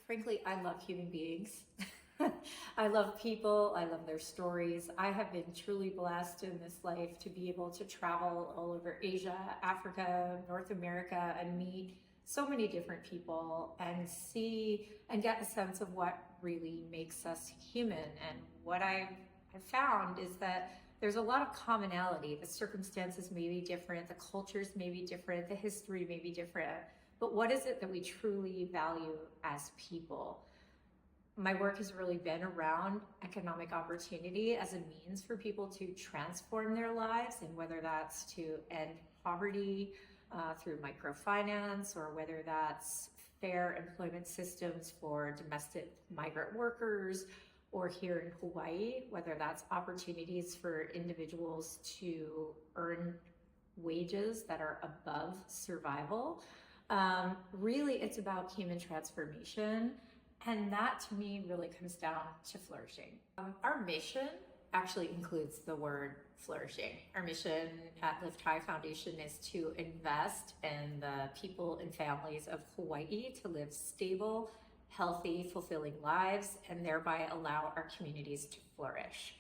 Frankly, I love human beings. I love people. I love their stories. I have been truly blessed in this life to be able to travel all over Asia, Africa, North America, and meet so many different people and see and get a sense of what really makes us human. And what I've found is that there's a lot of commonality. The circumstances may be different, the cultures may be different, the history may be different, but what is it that we truly value as people? My work has really been around economic opportunity as a means for people to transform their lives, and whether that's to end poverty through microfinance, or whether that's fair employment systems for domestic migrant workers, or here in Hawaii, whether that's opportunities for individuals to earn wages that are above survival. Really, it's about human transformation. And that to me really comes down to flourishing. Our mission actually includes the word flourishing. Our mission at Lift High Foundation is to invest in the people and families of Hawaii to live stable, healthy, fulfilling lives, and thereby allow our communities to flourish.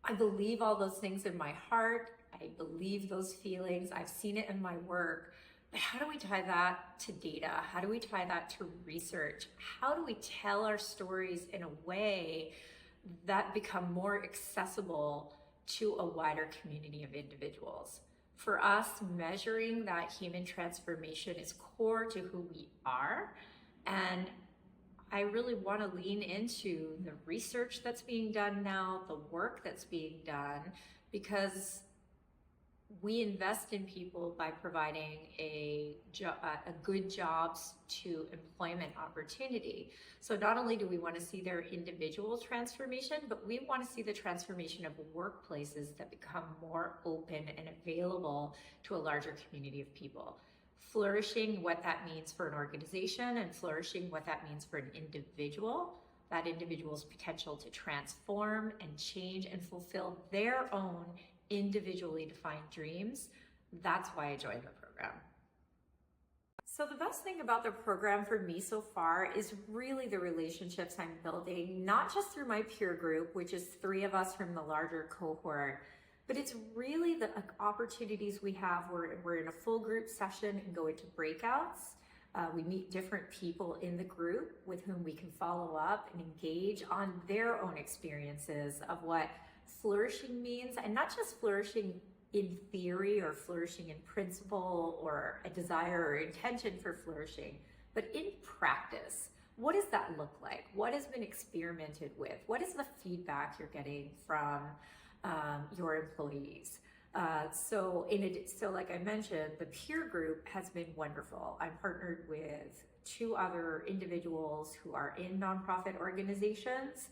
I believe all those things in my heart. I believe those feelings. I've seen it in my work. But how do we tie that to data? How do we tie that to research? How do we tell our stories in a way that become more accessible to a wider community of individuals? For us, measuring that human transformation is core to who we are. And I really want to lean into the research that's being done now, the work that's being done, because we invest in people by providing a good jobs to employment opportunity. So not only do we want to see their individual transformation, but we want to see the transformation of workplaces that become more open and available to a larger community of people. Flourishing, what that means for an organization, and flourishing, what that means for an individual, that individual's potential to transform and change and fulfill their own individually defined dreams. That's why I joined the program. So the best thing about the program for me so far is really the relationships I'm building, not just through my peer group, which is 3 of us from the larger cohort, but it's really the opportunities we have where we're in a full group session and go into breakouts. We meet different people in the group with whom we can follow up and engage on their own experiences of what flourishing means, and not just flourishing in theory or flourishing in principle or a desire or intention for flourishing, but in practice. What does that look like? What has been experimented with? What is the feedback you're getting from your employees? So like I mentioned, the peer group has been wonderful. I'm partnered with 2 other individuals who are in nonprofit organizations.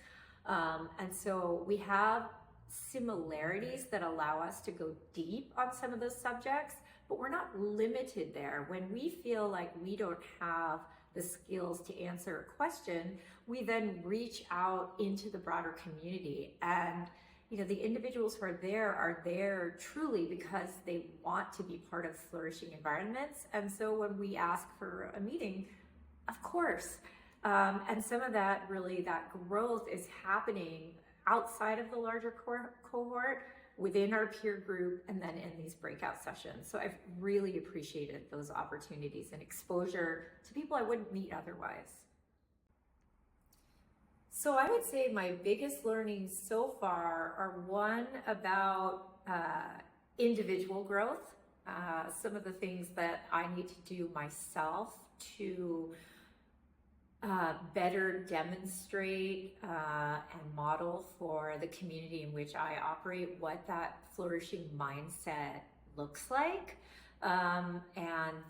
And so we have similarities that allow us to go deep on some of those subjects, but we're not limited there. When we feel like we don't have the skills to answer a question, we then reach out into the broader community. And the individuals who are there truly because they want to be part of flourishing environments. And so when we ask for a meeting, of course. And some of that growth is happening outside of the larger cohort, within our peer group, and then in these breakout sessions. So I've really appreciated those opportunities and exposure to people I wouldn't meet otherwise. So I would say my biggest learnings so far are one about individual growth, some of the things that I need to do myself to better demonstrate and model for the community in which I operate what that flourishing mindset looks like. And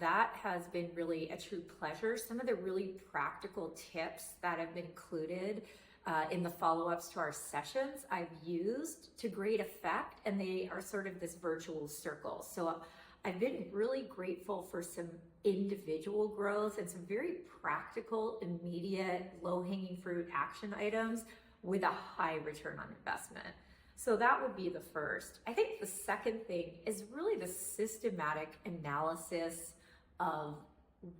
that has been really a true pleasure. Some of the really practical tips that have been included in the follow-ups to our sessions I've used to great effect, and they are sort of this virtual circle. So I've been really grateful for some individual growth and some very practical, immediate, low-hanging fruit action items with a high return on investment. So that would be the first. I think the second thing is really the systematic analysis of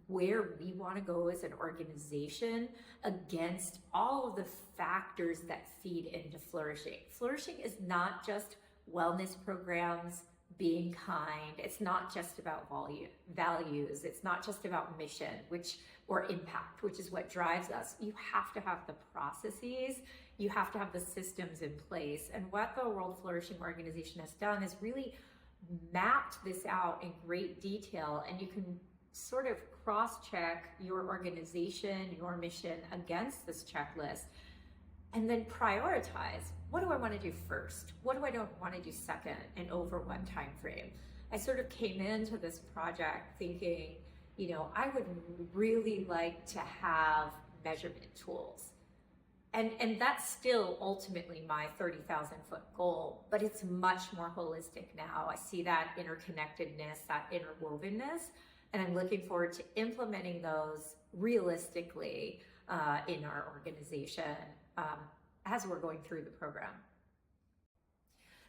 where we want to go as an organization against all of the factors that feed into flourishing. Flourishing is not just wellness programs, being kind. It's not just about values. It's not just about mission, or impact, which is what drives us. You have to have the processes. You have to have the systems in place. And what the World Flourishing Organization has done is really mapped this out in great detail, and you can sort of cross-check your organization, your mission against this checklist, and then prioritize. What do I want to do first? What do I don't want to do second, and over what time frame? I sort of came into this project thinking, I would really like to have measurement tools. And that's still ultimately my 30,000 foot goal, but it's much more holistic now. I see that interconnectedness, that interwovenness, and I'm looking forward to implementing those realistically in our organization as we're going through the program.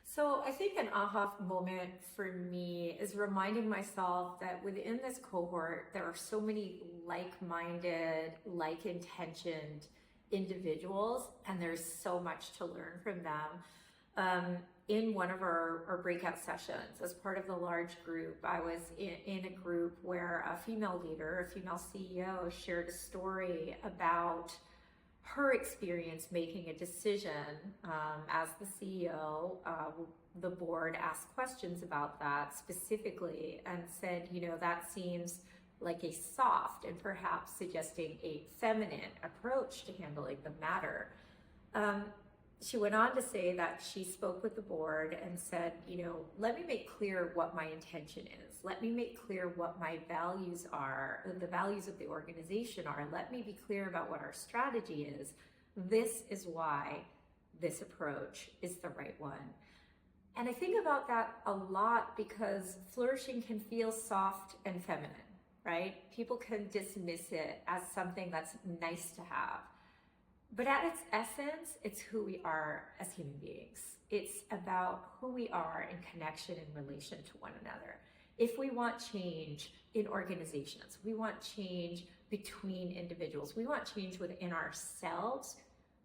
So I think an aha moment for me is reminding myself that within this cohort, there are so many like-minded, like-intentioned individuals, and there's so much to learn from them. In one of our breakout sessions, as part of the large group, I was in a group where a female leader, a female CEO, shared a story about her experience making a decision as the CEO. The board asked questions about that specifically and said, that seems like a soft and perhaps suggesting a feminine approach to handling the matter. She went on to say that she spoke with the board and said, let me make clear what my intention is. Let me make clear what my values are, the values of the organization are. Let me be clear about what our strategy is. This is why this approach is the right one. And I think about that a lot because flourishing can feel soft and feminine, right? People can dismiss it as something that's nice to have. But at its essence, it's who we are as human beings. It's about who we are in connection and relation to one another. If we want change in organizations, we want change between individuals, we want change within ourselves,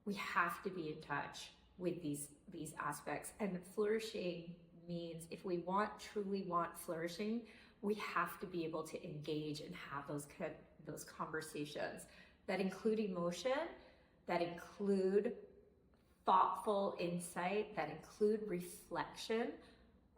we have to be in touch with these aspects. And flourishing means if we truly want flourishing, we have to be able to engage and have those conversations that include emotion, that include thoughtful insight, that include reflection.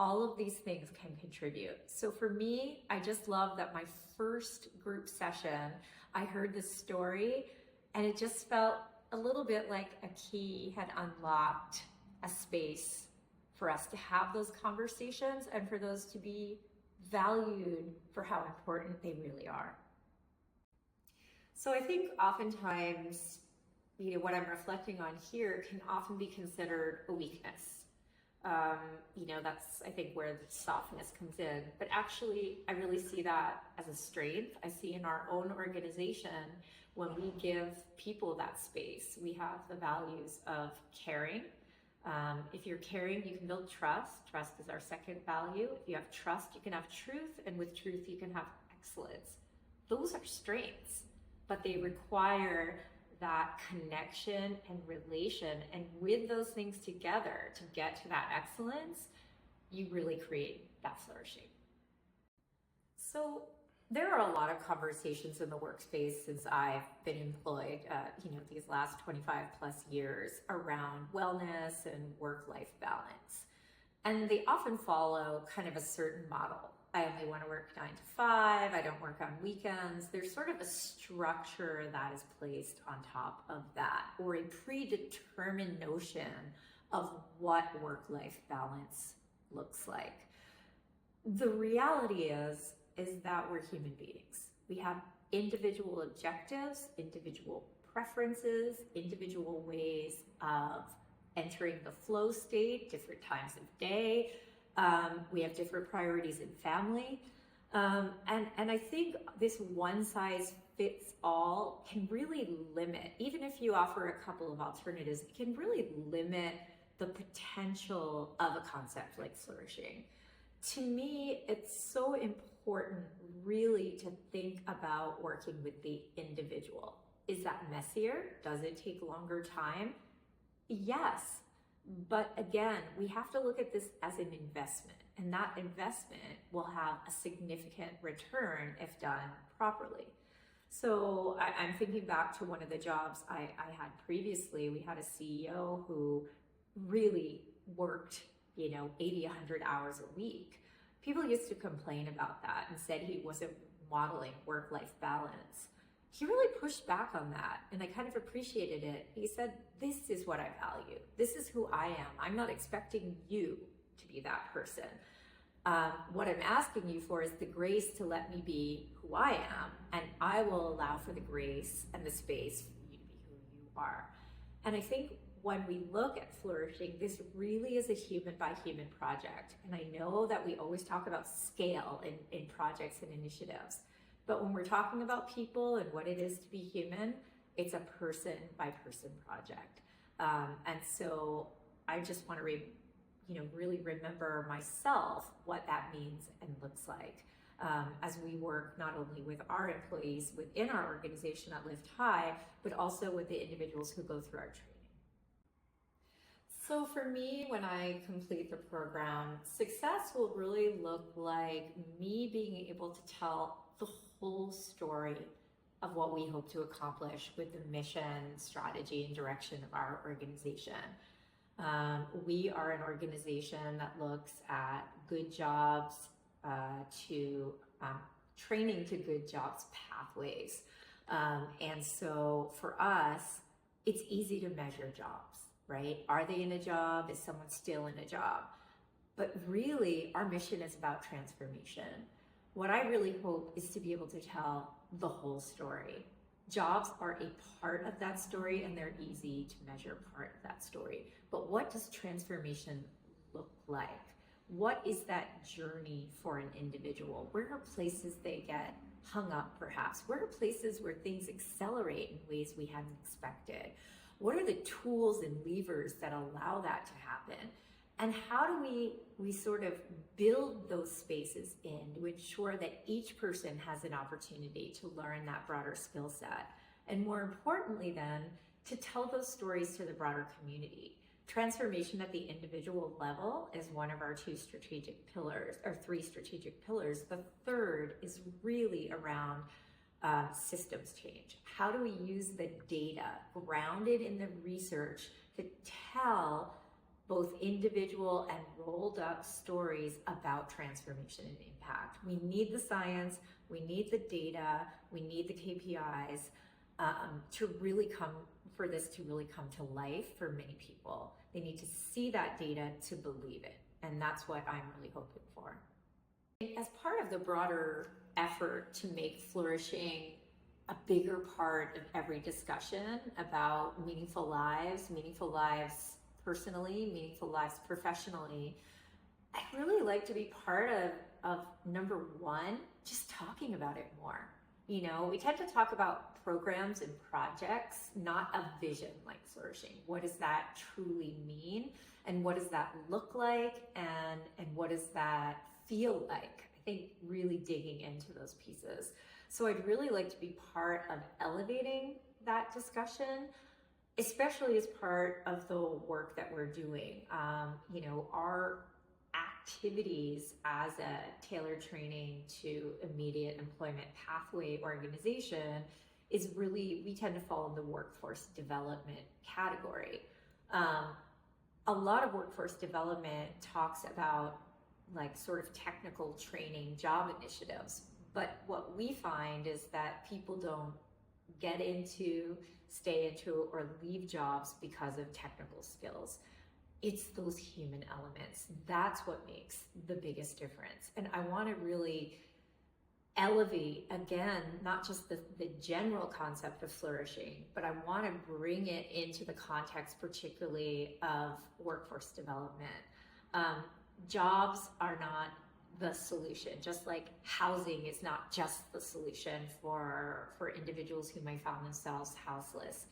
All of these things can contribute. So for me, I just love that my first group session, I heard this story and it just felt a little bit like a key had unlocked a space for us to have those conversations and for those to be valued for how important they really are. So I think oftentimes, what I'm reflecting on here can often be considered a weakness. That's, I think, where the softness comes in. But actually, I really see that as a strength. I see in our own organization, when we give people that space, we have the values of caring. If you're caring, you can build trust. Trust is our second value. If you have trust, you can have truth. And with truth, you can have excellence. Those are strengths, but they require that connection and relation. And with those things together to get to that excellence, you really create that flourishing. So there are a lot of conversations in the workspace since I've been employed, these last 25 plus years around wellness and work-life balance. And they often follow kind of a certain model. I only want to work 9 to 5. I don't work on weekends. There's sort of a structure that is placed on top of that, or a predetermined notion of what work-life balance looks like. The reality is that we're human beings. We have individual objectives, individual preferences, individual ways of entering the flow state, different times of day. We have different priorities in family. And I think this one size fits all can really limit, even if you offer a couple of alternatives, it can really limit the potential of a concept like flourishing. To me, it's so important important really to think about working with the individual. Is that messier? Does it take longer time? Yes. But again, we have to look at this as an investment, and that investment will have a significant return if done properly. So I'm thinking back to one of the jobs I had previously. We had a CEO who really worked, 80, 100 hours a week. People used to complain about that and said he wasn't modeling work-life balance. He really pushed back on that, and I kind of appreciated it. He said, this is what I value. This is who I am. I'm not expecting you to be that person. What I'm asking you for is the grace to let me be who I am, and I will allow for the grace and the space for you to be who you are. And I think when we look at Flourishing, this really is a human by human project. And I know that we always talk about scale in projects and initiatives, but when we're talking about people and what it is to be human, it's a person by person project. And so I just want to really remember myself what that means and looks like as we work not only with our employees within our organization at Lift High, but also with the individuals who go through our training. So for me, when I complete the program, success will really look like me being able to tell the whole story of what we hope to accomplish with the mission, strategy, and direction of our organization. We are an organization that looks at good jobs to training to good jobs pathways. And so for us, it's easy to measure jobs, right? Are they in a job? Is someone still in a job? But really, our mission is about transformation. What I really hope is to be able to tell the whole story. Jobs are a part of that story, and they're easy to measure part of that story. But what does transformation look like? What is that journey for an individual? Where are places they get hung up, perhaps? Where are places where things accelerate in ways we hadn't expected? What are the tools and levers that allow that to happen? And how do we sort of build those spaces in to ensure that each person has an opportunity to learn that broader skill set? And more importantly then, to tell those stories to the broader community. Transformation at the individual level is one of our three strategic pillars. The third is really around systems change. How do we use the data grounded in the research to tell both individual and rolled up stories about transformation and impact? We need the science, we need the data, we need the KPIs for this to really come to life for many people. They need to see that data to believe it. And that's what I'm really hoping for. As part of the broader effort to make Flourishing a bigger part of every discussion about meaningful lives personally, meaningful lives professionally, I'd really like to be part of number one, just talking about it more. We tend to talk about programs and projects, not a vision like Flourishing. What does that truly mean? And what does that look like? And what does that feel like? I think really digging into those pieces. So I'd really like to be part of elevating that discussion, especially as part of the work that we're doing. Our activities as a tailored training to immediate employment pathway organization is really, we tend to fall in the workforce development category. A lot of workforce development talks about sort of technical training job initiatives, but what we find is that people don't get into, stay into, or leave jobs because of technical skills. It's those human elements. That's what makes the biggest difference. And I want to really elevate, again, not just the general concept of flourishing, but I want to bring it into the context particularly of workforce development. Jobs are not the solution, just like housing is not just the solution for individuals who might find themselves houseless.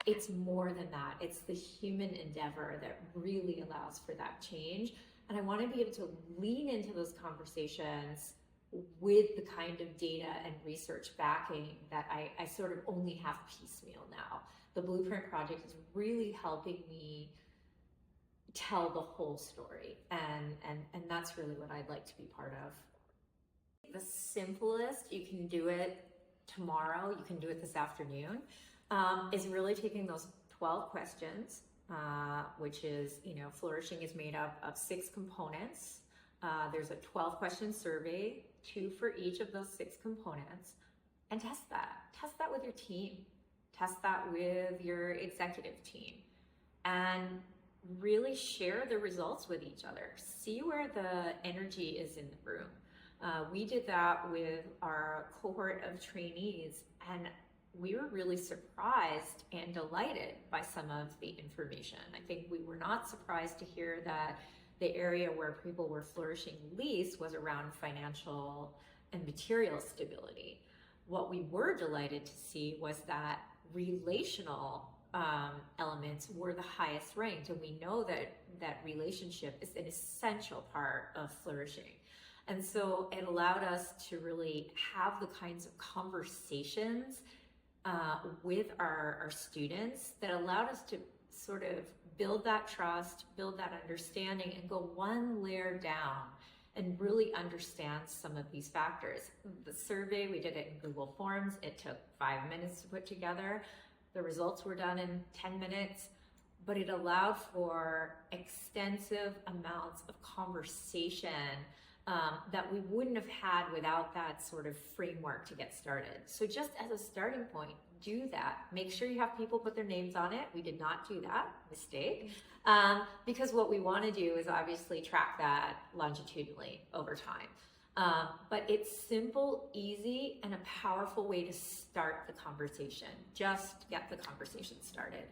It's more than that. It's the human endeavor that really allows for that change. And I want to be able to lean into those conversations with the kind of data and research backing that I sort of only have piecemeal now. The Blueprint Project is really helping me tell the whole story, and that's really what I'd like to be part of. The simplest, you can do it tomorrow, you can do it this afternoon, is really taking those 12 questions, which is, Flourishing is made up of 6 components. There's a 12 question survey, 2 for each of those 6 components, and test that. Test that with your team. Test that with your executive team, and really share the results with each other. See where the energy is in the room. We did that with our cohort of trainees, and we were really surprised and delighted by some of the information. I think we were not surprised to hear that the area where people were flourishing least was around financial and material stability. What we were delighted to see was that relational elements were the highest ranked, and we know that relationship is an essential part of flourishing. And so it allowed us to really have the kinds of conversations with our students that allowed us to sort of build that trust, build that understanding, and go one layer down and really understand some of these factors. The survey, we did it in Google Forms. It took 5 minutes to put together. The results were done in 10 minutes, but it allowed for extensive amounts of conversation that we wouldn't have had without that sort of framework to get started. So just as a starting point, do that. Make sure you have people put their names on it. We did not do that, mistake. Because what we want to do is obviously track that longitudinally over time. But it's simple, easy, and a powerful way to start the conversation. Just get the conversation started.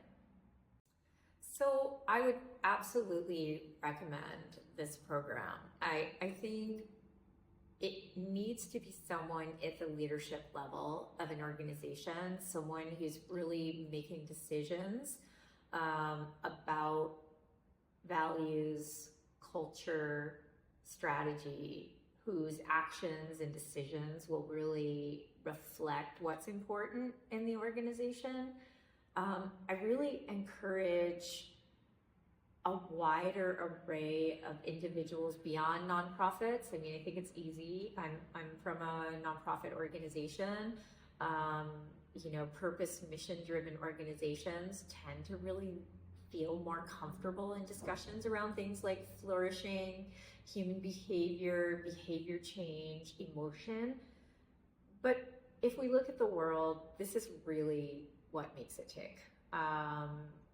So I would absolutely recommend this program. I think it needs to be someone at the leadership level of an organization, someone who's really making decisions about values, culture, strategy, whose actions and decisions will really reflect what's important in the organization. I really encourage a wider array of individuals beyond nonprofits. I mean, I think it's easy. I'm from a nonprofit organization. Purpose, mission-driven organizations tend to really feel more comfortable in discussions around things like flourishing, human behavior, behavior change, emotion. But if we look at the world, this is really what makes it tick.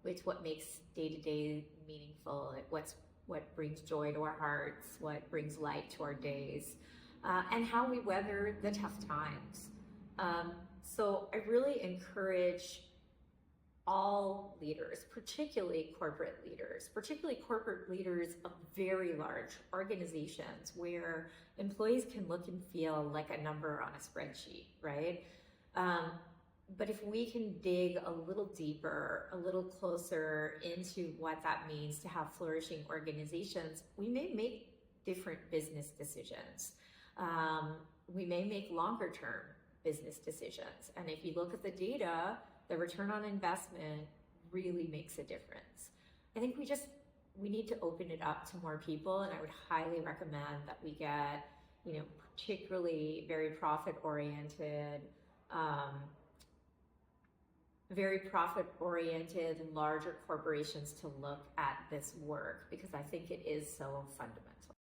It's what makes day-to-day meaningful. What brings joy to our hearts, what brings light to our days, and how we weather the tough times. So I really encourage all leaders, particularly corporate leaders of very large organizations where employees can look and feel like a number on a spreadsheet, right? But if we can dig a little deeper, a little closer into what that means to have flourishing organizations, we may make different business decisions. We may make longer term business decisions. And if you look at the data, the return on investment really makes a difference. I think we need to open it up to more people, and I would highly recommend that we get, particularly very profit-oriented larger corporations to look at this work, because I think it is so fundamental.